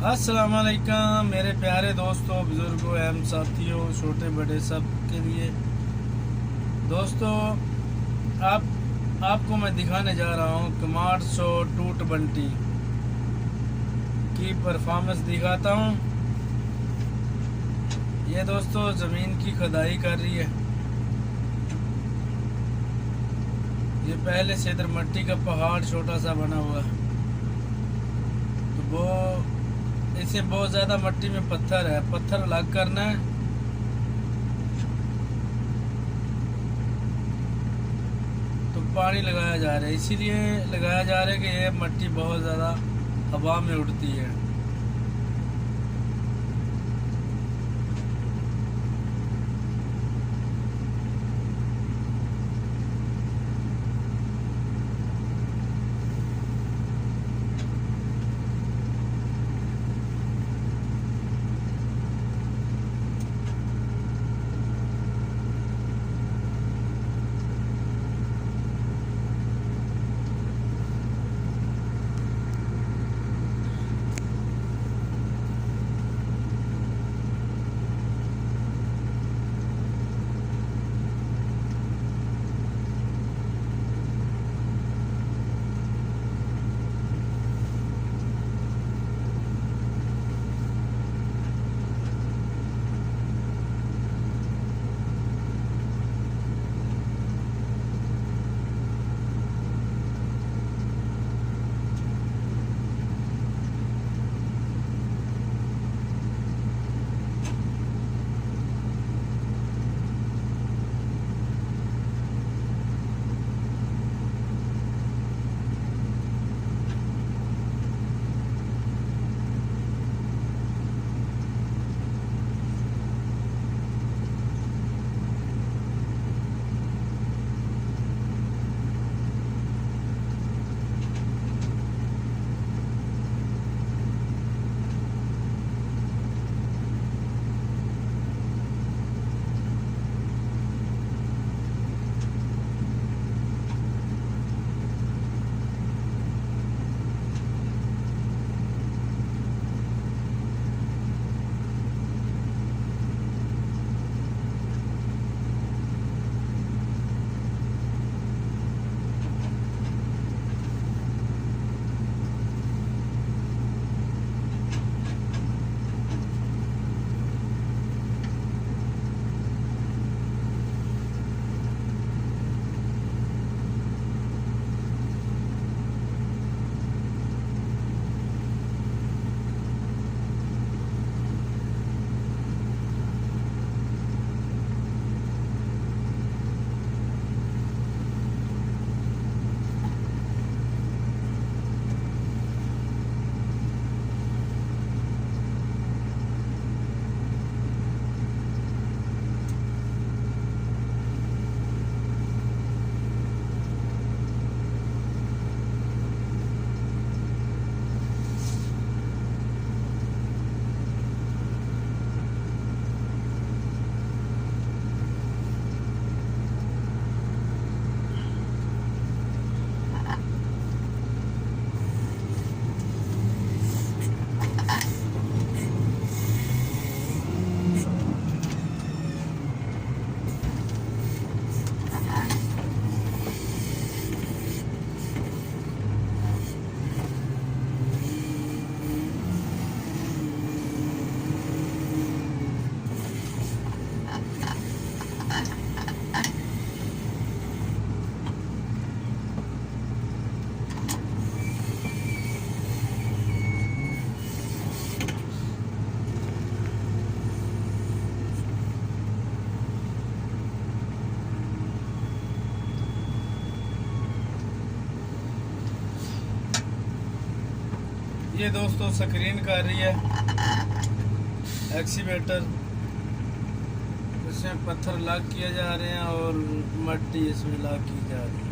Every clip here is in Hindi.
अस्सलाम वालेकुम मेरे प्यारे दोस्तों, बुजुर्गों एवं साथियों, छोटे बड़े सब के लिए। दोस्तों, आपको मैं दिखाने जा रहा हूँ कमांड शो 220 की परफॉर्मेंस दिखाता हूँ। ये दोस्तों ज़मीन की खुदाई कर रही है। ये पहले से इधर मिट्टी का पहाड़ छोटा सा बना हुआ है, तो वो इसे बहुत ज़्यादा मिट्टी में पत्थर है, पत्थर अलग करना है। तो पानी लगाया जा रहा है, इसीलिए लगाया जा रहा है कि ये मिट्टी बहुत ज़्यादा हवा में उड़ती है। ये दोस्तों स्क्रीन कर रही है एक्सीवेटर, इसमें पत्थर लॉक किए जा रहे हैं और मिट्टी इसमें लॉक की जा रही है।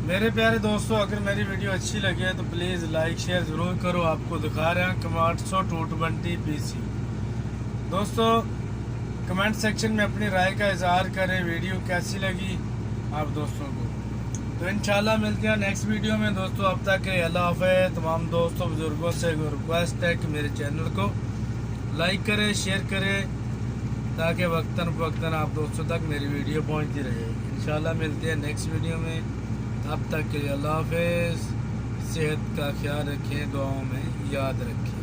मेरे प्यारे दोस्तों, अगर मेरी वीडियो अच्छी लगी है तो प्लीज़ लाइक शेयर ज़रूर करो। आपको दिखा रहे हैं कमांडो 220 PC। दोस्तों कमेंट सेक्शन में अपनी राय का इजहार करें, वीडियो कैसी लगी आप दोस्तों को। तो इंशाल्लाह मिलते हैं नेक्स्ट वीडियो में दोस्तों। अब तक के अल्लाह हाफ़िज़। तमाम दोस्तों बुजुर्गों से रिक्वेस्ट है कि मेरे चैनल को लाइक करें, शेयर करें, ताकि वक्तन फ़वक्तन आप दोस्तों तक मेरी वीडियो पहुंचती रहे। इंशाल्लाह मिलते हैं नेक्स्ट वीडियो में। तब तक के लिए अल्लाह हाफ़िज़। सेहत का ख्याल रखें, दुआओं में याद रखें।